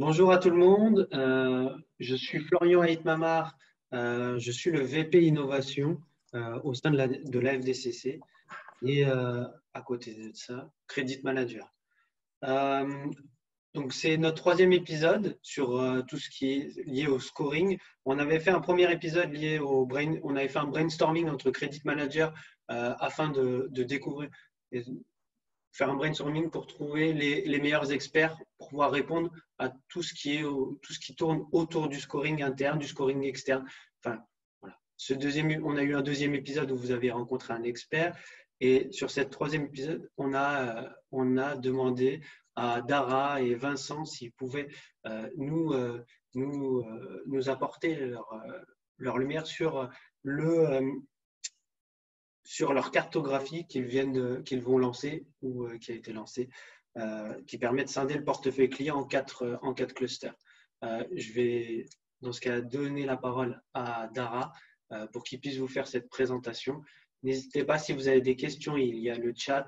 Bonjour à tout le monde. Je suis Florian Aït-Mamar. Je suis le VP Innovation au sein de la FDCC et à côté de ça, Credit Manager. Euh, donc, c'est notre troisième épisode sur tout ce qui est lié au scoring. On avait fait un premier épisode lié on avait fait un brainstorming entre Credit Manager afin de découvrir faire un brainstorming pour trouver les meilleurs experts pour pouvoir répondre à tout ce qui tourne autour du scoring interne, du scoring externe. Enfin, voilà. On a eu un deuxième épisode où vous avez rencontré un expert. Et sur cette troisième épisode, on a demandé à Dara et Vincent s'ils pouvaient nous apporter leur lumière sur leur cartographie qu'ils vont lancer ou qui a été lancée, qui permet de scinder le portefeuille client en quatre clusters. Je vais, dans ce cas, donner la parole à Dara pour qu'il puisse vous faire cette présentation. N'hésitez pas si vous avez des questions, il y a le chat.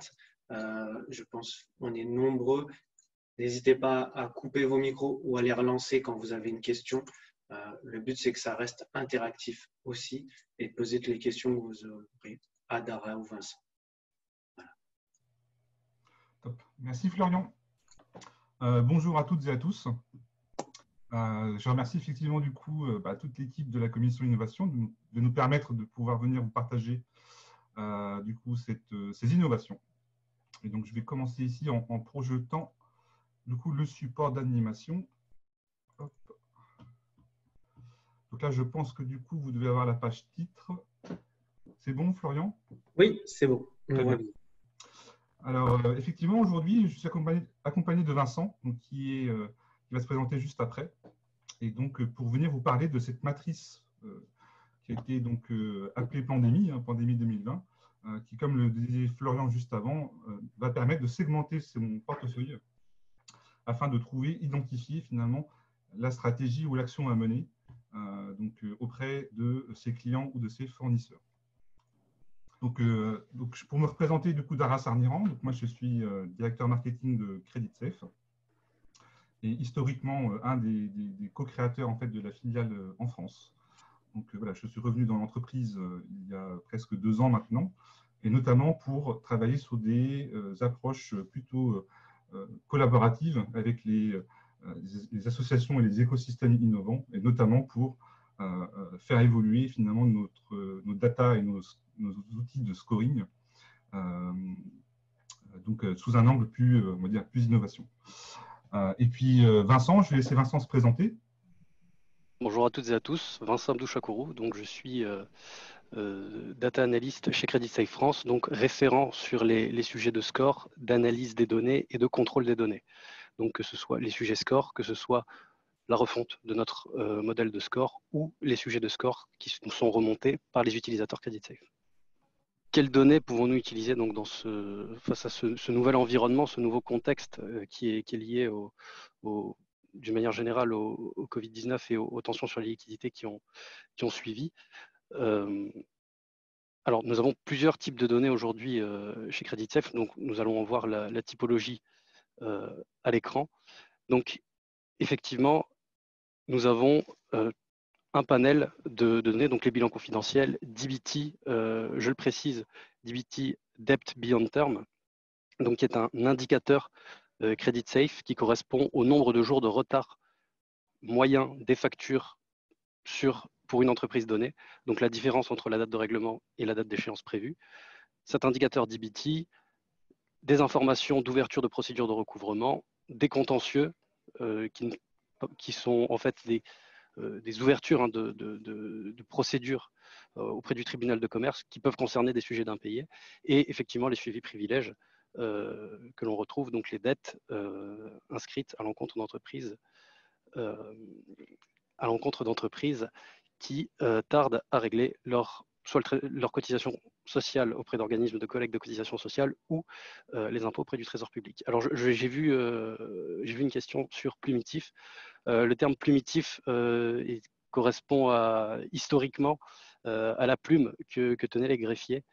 Je pense qu'on est nombreux. N'hésitez pas à couper vos micros ou à les relancer quand vous avez une question. Le but, c'est que ça reste interactif aussi et de poser toutes les questions que vous aurez à Dara ou Vincent. Voilà. Top. Merci Florian. Bonjour à toutes et à tous. Je remercie effectivement du coup toute l'équipe de la commission innovation de nous permettre de pouvoir venir vous partager du coup ces innovations. Et donc je vais commencer ici en projetant du coup le support d'animation. Donc là je pense que du coup vous devez avoir la page titre. C'est bon Florian? Oui, c'est bon. Très bien. Alors, effectivement, aujourd'hui, je suis accompagné de Vincent, donc, qui va se présenter juste après. Et donc, pour venir vous parler de cette matrice qui a été donc, appelée pandémie, pandémie 2020, qui, comme le disait Florian juste avant, va permettre de segmenter son portefeuille afin de identifier finalement la stratégie ou l'action à mener auprès de ses clients ou de ses fournisseurs. Donc, pour me représenter, du coup, Dara Sarniran, donc moi, je suis directeur marketing de CreditSafe et historiquement, un des co-créateurs en fait, de la filiale en France. Donc, voilà, je suis revenu dans l'entreprise il y a presque 2 ans maintenant, et notamment pour travailler sur des approches plutôt collaboratives avec les associations et les écosystèmes innovants, et notamment pour faire évoluer finalement notre data et nos outils de scoring sous un angle plus, on va dire, plus innovation. Et puis Vincent, je vais laisser Vincent se présenter. Bonjour à toutes et à tous, Vincent Abdou-Chakourou, donc je suis data analyst chez CreditSafe France, donc référent sur les sujets de score, d'analyse des données et de contrôle des données. Donc que ce soit les sujets score, que ce soit la refonte de notre modèle de score ou les sujets de score qui nous sont remontés par les utilisateurs CreditSafe. Quelles données pouvons-nous utiliser donc face à ce nouvel environnement, ce nouveau contexte qui est lié d'une manière générale au Covid-19 et aux tensions sur les liquidités qui ont suivi? Alors, nous avons plusieurs types de données aujourd'hui chez CreditSafe, donc nous allons en voir la typologie à l'écran. Donc, effectivement, nous avons un panel de données, donc les bilans confidentiels, DBT, je le précise, DBT Debt Beyond Term, donc qui est un indicateur CreditSafe qui correspond au nombre de jours de retard moyen des factures pour une entreprise donnée, donc la différence entre la date de règlement et la date d'échéance prévue. Cet indicateur DBT, des informations d'ouverture de procédure de recouvrement, des contentieux qui sont en fait des ouvertures de procédures auprès du tribunal de commerce qui peuvent concerner des sujets d'impayés et effectivement les suivis privilèges que l'on retrouve, donc les dettes inscrites à l'encontre d'entreprises qui tardent à régler soit leur cotisation sociale auprès d'organismes de collecte de cotisation sociale ou les impôts auprès du Trésor public. Alors j'ai vu une question sur plumitif. Le terme plumitif correspond historiquement à la plume que tenaient les greffiers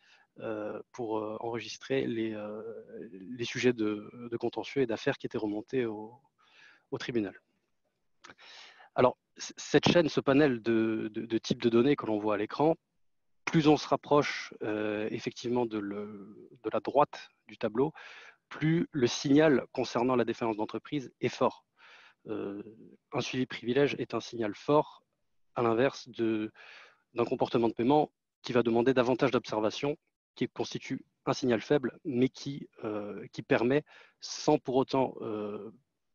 pour enregistrer les sujets de contentieux et d'affaires qui étaient remontés au tribunal. Alors, cette chaîne, ce panel de types de données que l'on voit à l'écran, plus on se rapproche effectivement de la droite du tableau, plus le signal concernant la défaillance d'entreprise est fort. Un suivi privilège est un signal fort, à l'inverse d'un comportement de paiement qui va demander davantage d'observation, qui constitue un signal faible, mais qui permet, sans pour autant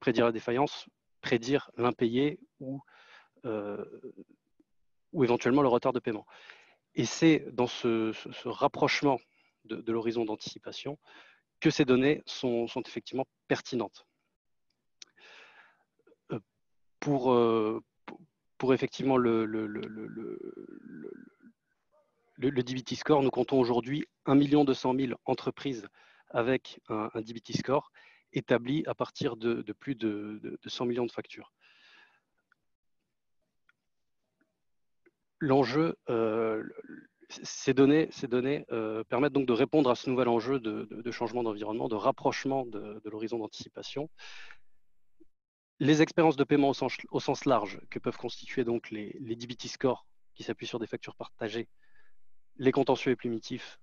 prédire la défaillance, prédire l'impayé ou éventuellement le retard de paiement. Et c'est dans ce rapprochement de l'horizon d'anticipation que ces données sont effectivement pertinentes. Pour effectivement le DBT score, nous comptons aujourd'hui 1 200 000 entreprises avec un DBT score établi à partir de plus de 100 millions de factures. L'enjeu, ces données permettent donc de répondre à ce nouvel enjeu de changement d'environnement, de rapprochement de l'horizon d'anticipation. Les expériences de paiement au sens large, que peuvent constituer donc les DBT scores qui s'appuient sur des factures partagées, les contentieux et primitifs,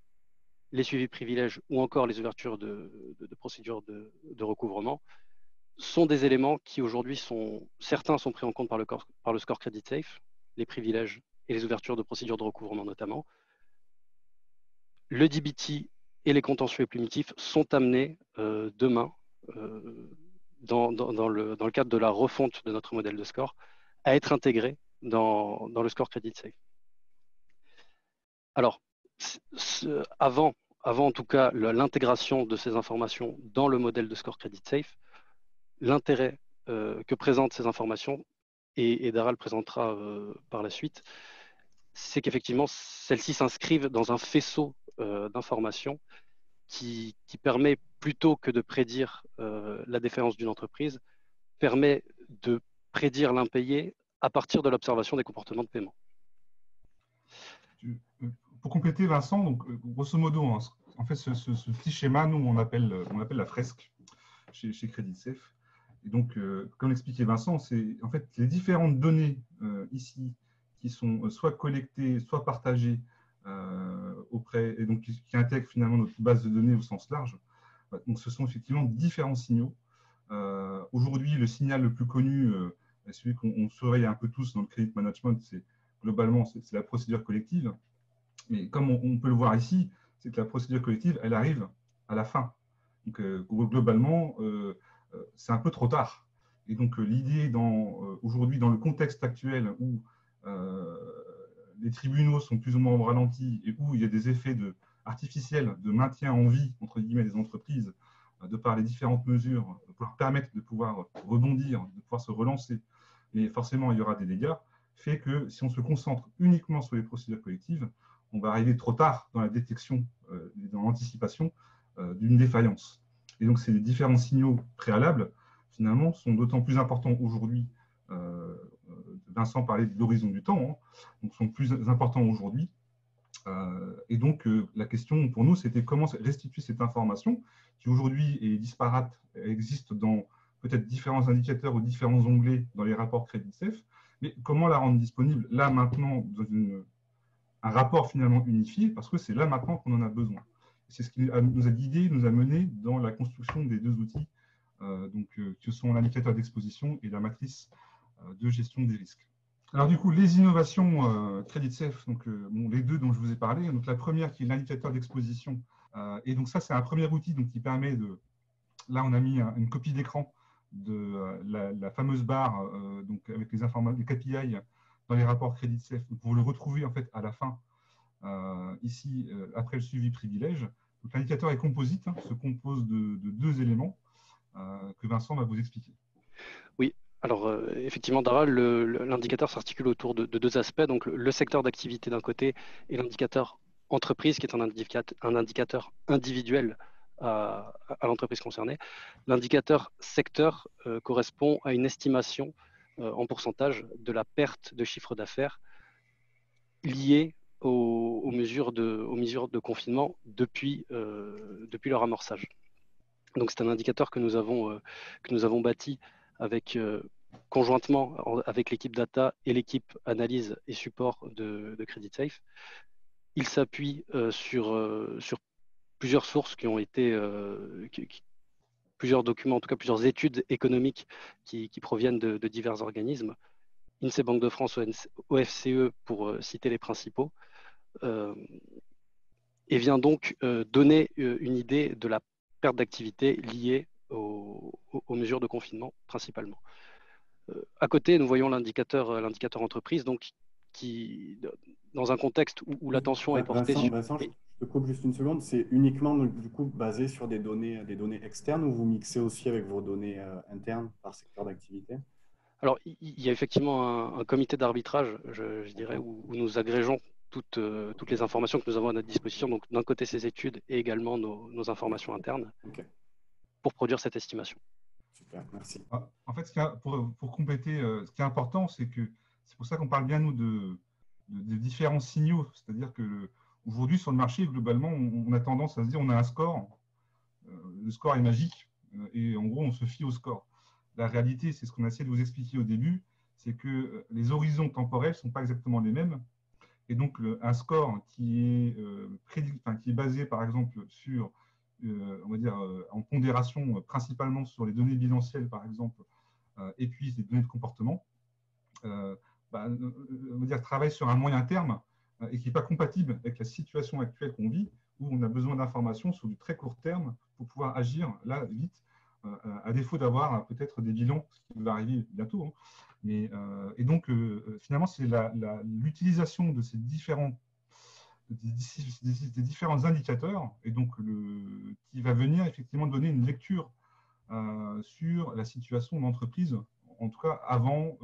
les suivis privilèges ou encore les ouvertures de procédures de recouvrement, sont des éléments qui aujourd'hui certains sont pris en compte par le score Credit Safe, les privilèges et les ouvertures de procédures de recouvrement notamment. Le DBT et les contentieux et primitifs sont amenés demain, dans le cadre de la refonte de notre modèle de score, à être intégrés dans le score Credit Safe. Alors, avant en tout cas l'intégration de ces informations dans le modèle de score Credit Safe, l'intérêt que présentent ces informations, et Dara le présentera par la suite, c'est qu'effectivement celles-ci s'inscrivent dans un faisceau d'informations qui permet, plutôt que de prédire la défaillance d'une entreprise, permet de prédire l'impayé à partir de l'observation des comportements de paiement. Pour compléter, Vincent, donc, grosso modo, hein, en fait, ce petit schéma, nous, on appelle la fresque chez Credit Safe. Et donc, comme l'expliquait Vincent, c'est en fait les différentes données ici qui sont soit collectées, soit partagées et donc qui intègrent finalement notre base de données au sens large. Donc, ce sont effectivement différents signaux. Aujourd'hui, le signal le plus connu, celui qu'on surveille un peu tous dans le credit management, globalement, c'est la procédure collective. Mais comme on peut le voir ici, c'est que la procédure collective, elle arrive à la fin. Donc, globalement, c'est un peu trop tard. Et donc, l'idée aujourd'hui, dans le contexte actuel où les tribunaux sont plus ou moins au ralenti et où il y a des effets artificiels de maintien en vie, entre guillemets, des entreprises, de par les différentes mesures, pour leur permettre de pouvoir rebondir, de pouvoir se relancer, et forcément, il y aura des dégâts, fait que si on se concentre uniquement sur les procédures collectives, on va arriver trop tard dans la détection, dans l'anticipation d'une défaillance. Et donc, ces différents signaux préalables, finalement, sont d'autant plus importants aujourd'hui. Vincent parlait de l'horizon du temps, hein, donc sont plus importants aujourd'hui. Et donc, la question pour nous, c'était comment restituer cette information qui aujourd'hui est disparate, existe dans peut-être différents indicateurs ou différents onglets dans les rapports Credit Safe, mais comment la rendre disponible là, maintenant, dans un rapport finalement unifié, parce que c'est là maintenant qu'on en a besoin. C'est ce qui nous a guidés, nous a menés dans la construction des deux outils, que sont l'indicateur d'exposition et la matrice de gestion des risques. Alors du coup, les innovations Credit Safe, donc les deux dont je vous ai parlé, donc la première qui est l'indicateur d'exposition, et donc ça c'est un premier outil donc, qui permet de, là on a mis une copie d'écran de la fameuse barre donc avec les KPI dans les rapports Credit Safe. Donc, vous le retrouvez en fait à la fin, ici, après le suivi privilège. L'indicateur est composite, hein, se compose de deux éléments que Vincent va vous expliquer. Oui, alors effectivement, Dara, l'indicateur s'articule autour de deux aspects, donc le secteur d'activité d'un côté et l'indicateur entreprise, qui est un indicateur individuel à l'entreprise concernée. L'indicateur secteur correspond à une estimation en pourcentage de la perte de chiffre d'affaires liée aux mesures de confinement depuis leur amorçage. Donc c'est un indicateur que nous avons bâti avec conjointement avec l'équipe data et l'équipe analyse et support de CreditSafe. Il s'appuie sur plusieurs sources qui ont été, plusieurs documents, en tout cas plusieurs études économiques qui proviennent de divers organismes, INSEE, Banque de France, OFCE pour citer les principaux, et vient donc donner une idée de la perte d'activité liée aux mesures de confinement principalement. À côté, nous voyons l'indicateur entreprise, donc qui, dans un contexte où l'attention est portée sur… Vincent, je te coupe juste une seconde. C'est uniquement du coup basé sur des données externes ou vous mixez aussi avec vos données internes par secteur d'activité? Alors, il y a effectivement un comité d'arbitrage, je dirais, où nous agrégeons toutes les informations que nous avons à notre disposition. Donc, d'un côté, ces études et également nos informations internes pour produire cette estimation. Super, merci. En fait, pour compléter, ce qui est important, c'est pour ça qu'on parle bien, nous, de différents signaux. C'est-à-dire qu'aujourd'hui, sur le marché, globalement, on a tendance à se dire on a un score. Le score est magique et en gros, on se fie au score. La réalité, c'est ce qu'on a essayé de vous expliquer au début, c'est que les horizons temporels ne sont pas exactement les mêmes. Et donc, un score qui est basé, par exemple, sur, on va dire, en pondération principalement sur les données bilancielles, par exemple, et puis les données de comportement, on va dire, travaille sur un moyen terme et qui n'est pas compatible avec la situation actuelle qu'on vit, où on a besoin d'informations sur du très court terme pour pouvoir agir là, vite, à défaut d'avoir peut-être des bilans, ce qui va arriver bientôt. Hein. Et donc, finalement, c'est l'utilisation de ces différents indicateurs et donc qui va venir effectivement donner une lecture sur la situation de l'entreprise, en tout cas avant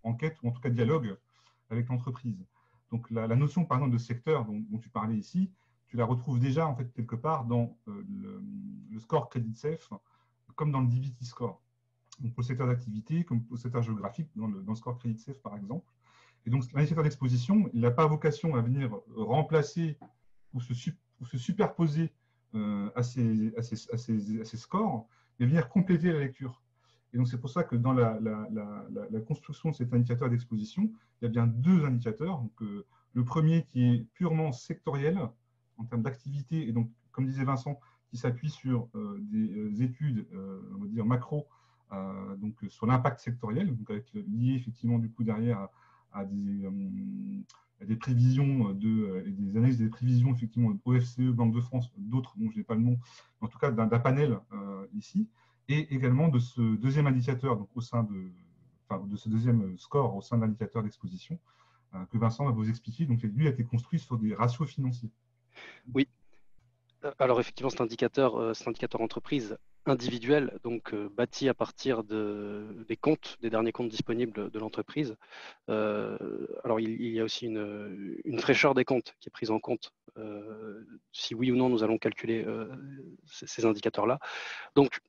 enquête ou en tout cas dialogue avec l'entreprise. Donc, la notion, par exemple, de secteur dont tu parlais ici, tu la retrouves déjà en fait quelque part dans le score CreditSafe, comme dans le DVT score. Donc pour le secteur d'activité, comme pour le secteur géographique, dans le score CreditSafe par exemple. Et donc l'indicateur d'exposition, il n'a pas vocation à venir remplacer ou se superposer à ces scores, mais venir compléter la lecture. Et donc c'est pour ça que dans la construction de cet indicateur d'exposition, il y a bien deux indicateurs. Donc, le premier qui est purement sectoriel en termes d'activité, et donc comme disait Vincent, qui s'appuie sur des études, on va dire macro, donc sur l'impact sectoriel, donc lié effectivement du coup derrière à des prévisions et des analyses des prévisions effectivement OFCE, Banque de France, d'autres dont je n'ai pas le nom, en tout cas d'un panel ici, et également de ce deuxième indicateur, donc au sein de ce deuxième score au sein de l'indicateur d'exposition que Vincent va vous expliquer. Donc lui a été construit sur des ratios financiers. Oui. Alors effectivement, cet indicateur entreprise individuel, donc bâti à partir des comptes, des derniers comptes disponibles de l'entreprise. Alors il y a aussi une fraîcheur des comptes qui est prise en compte, si oui ou non nous allons calculer ces indicateurs-là. Donc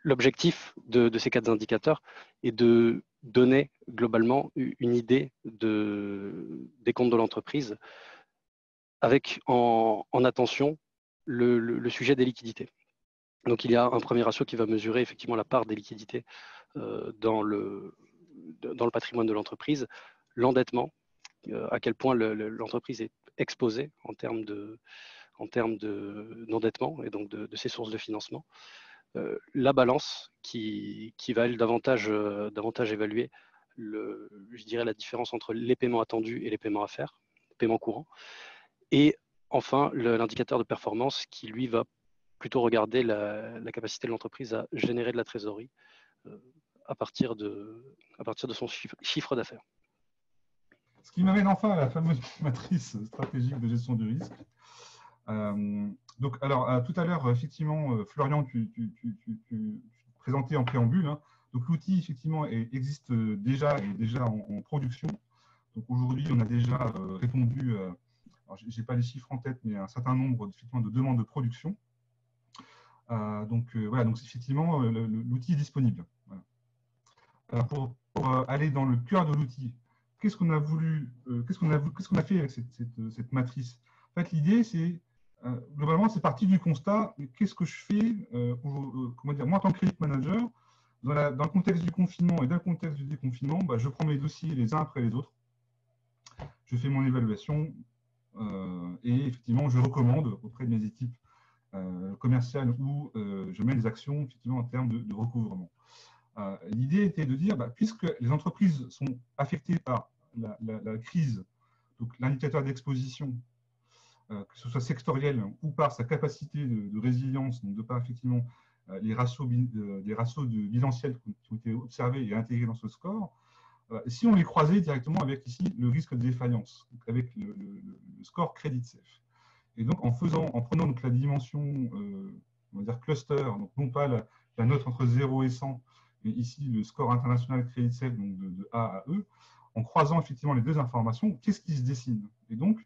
l'objectif de ces quatre indicateurs est de donner globalement une idée des comptes de l'entreprise, avec en attention le sujet des liquidités. Donc il y a un premier ratio qui va mesurer effectivement la part des liquidités dans le patrimoine de l'entreprise, l'endettement, à quel point l'entreprise est exposée en termes d'endettement et donc de ses sources de financement. La balance qui va elle, davantage évaluer je dirais la différence entre les paiements attendus et les paiements à faire, paiements courants. Et enfin, l'indicateur de performance qui, lui, va plutôt regarder la capacité de l'entreprise à générer de la trésorerie à partir de son chiffre d'affaires. Ce qui m'amène enfin à la fameuse matrice stratégique de gestion du risque. Donc, alors, tout à l'heure, effectivement, Florian, tu présentais en préambule. Hein. Donc, l'outil, effectivement, existe déjà en production. Donc, aujourd'hui, on a déjà répondu… je n'ai pas les chiffres en tête, mais un certain nombre de demandes de production. Donc effectivement, l'outil est disponible. Voilà. Alors pour aller dans le cœur de l'outil, qu'est-ce qu'on a fait avec cette matrice? En fait, l'idée, c'est globalement, c'est parti du constat, qu'est-ce que je fais, moi en tant que credit manager, dans le contexte du confinement et dans le contexte du déconfinement, je prends mes dossiers les uns après les autres, je fais mon évaluation et effectivement, je recommande auprès de mes équipes commerciales où je mets des actions effectivement, en termes de recouvrement. L'idée était de dire, puisque les entreprises sont affectées par la crise, donc l'indicateur d'exposition, que ce soit sectoriel ou par sa capacité de résilience, donc de par effectivement les ratios bilanciels qui ont été observés et intégrés dans ce score, si on les croisait directement avec ici le risque de défaillance, donc avec le score CreditSafe. Et donc en prenant donc, la dimension, on va dire cluster, donc non pas la note entre 0 et 100, mais ici le score international CreditSafe, donc de A à E, en croisant effectivement les deux informations, qu'est-ce qui se dessine? Et donc,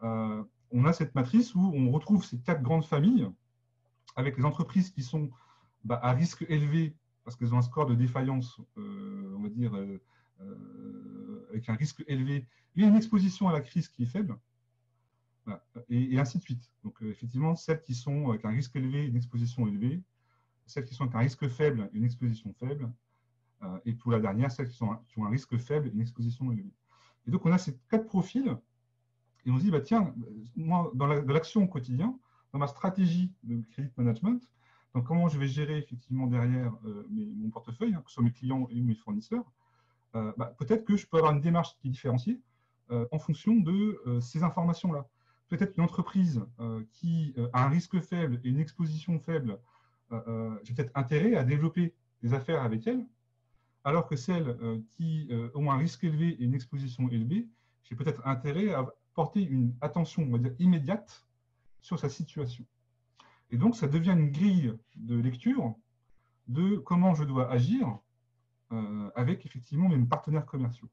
on a cette matrice où on retrouve ces 4 grandes familles avec les entreprises qui sont à risque élevé parce qu'elles ont un score de défaillance, on va dire, avec un risque élevé, mais une exposition à la crise qui est faible, et ainsi de suite. Donc, effectivement, celles qui sont avec un risque élevé, une exposition élevée, celles qui sont avec un risque faible, une exposition faible, et pour la dernière, celles qui ont un risque faible et une exposition élevée. Et donc, on a ces 4 profils, et on se dit, tiens, moi, dans l'action au quotidien, dans ma stratégie de credit management, donc comment je vais gérer effectivement derrière mon portefeuille, que ce soit mes clients et mes fournisseurs, peut-être que je peux avoir une démarche qui est différenciée en fonction de ces informations-là. Peut-être une entreprise qui a un risque faible et une exposition faible, j'ai peut-être intérêt à développer des affaires avec elle, alors que celles qui ont un risque élevé et une exposition élevée, j'ai peut-être intérêt à porter une attention, on va dire, immédiate sur sa situation. Et donc, ça devient une grille de lecture de comment je dois agir avec effectivement mes partenaires commerciaux.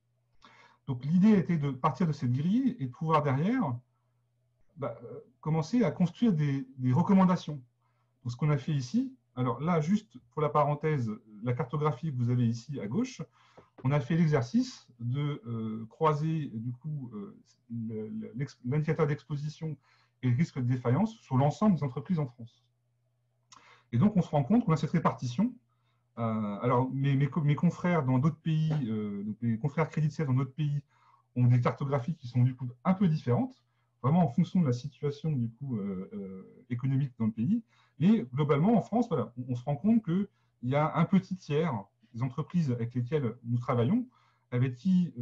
Donc, l'idée était de partir de cette grille et de pouvoir derrière commencer à construire des recommandations. Donc, ce qu'on a fait ici, alors là, juste pour la parenthèse, la cartographie que vous avez ici à gauche, on a fait l'exercice de croiser du coup l'indicateur d'exposition et le risque de défaillance sur l'ensemble des entreprises en France. Et donc, on se rend compte qu'on a cette répartition. Alors, mes confrères dans d'autres pays, donc mes confrères CreditSafe dans d'autres pays, ont des cartographies qui sont du coup un peu différentes, vraiment en fonction de la situation du coup économique dans le pays. Et globalement, en France, voilà, on se rend compte qu'il y a un petit tiers des entreprises avec lesquelles nous travaillons, avec qui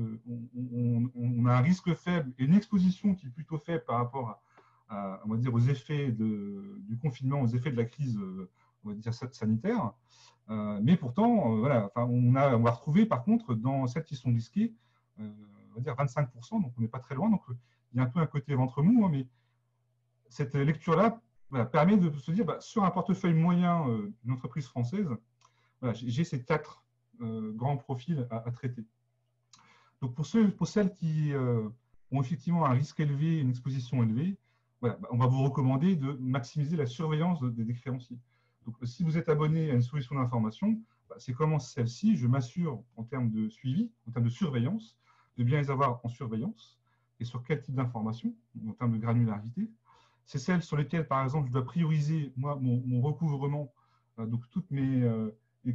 on a un risque faible et une exposition qui est plutôt faible par rapport on va dire, aux effets du confinement, aux effets de la crise on va dire, sanitaire. Mais pourtant, voilà, on va retrouver par contre dans celles qui sont risquées, on va dire 25%, donc on n'est pas très loin. Donc il y a un peu un côté ventre mou, mais cette lecture-là permet de se dire, sur un portefeuille moyen d'une entreprise française, voilà, j'ai ces 4 grands profils à traiter. Donc pour celles qui ont effectivement un risque élevé, une exposition élevée, voilà, on va vous recommander de maximiser la surveillance des créanciers. Donc si vous êtes abonné à une solution d'information, c'est comment celle-ci, je m'assure en termes de suivi, en termes de surveillance, de bien les avoir en surveillance, et sur quel type d'information, en termes de granularité. C'est celles sur lesquelles, par exemple, je dois prioriser moi, mon recouvrement, donc toutes mes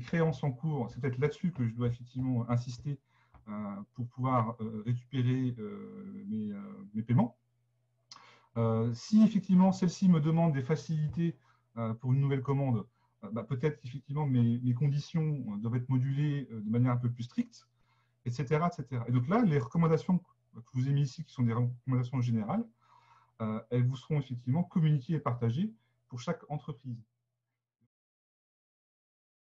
créances en cours, c'est peut-être là-dessus que je dois effectivement insister pour pouvoir récupérer mes paiements. Si effectivement celle-ci me demande des facilités pour une nouvelle commande, peut-être qu'effectivement mes conditions doivent être modulées de manière un peu plus stricte, etc., etc. Et donc là, les recommandations que je vous ai mis ici, qui sont des recommandations générales, elles vous seront effectivement communiquées et partagées pour chaque entreprise.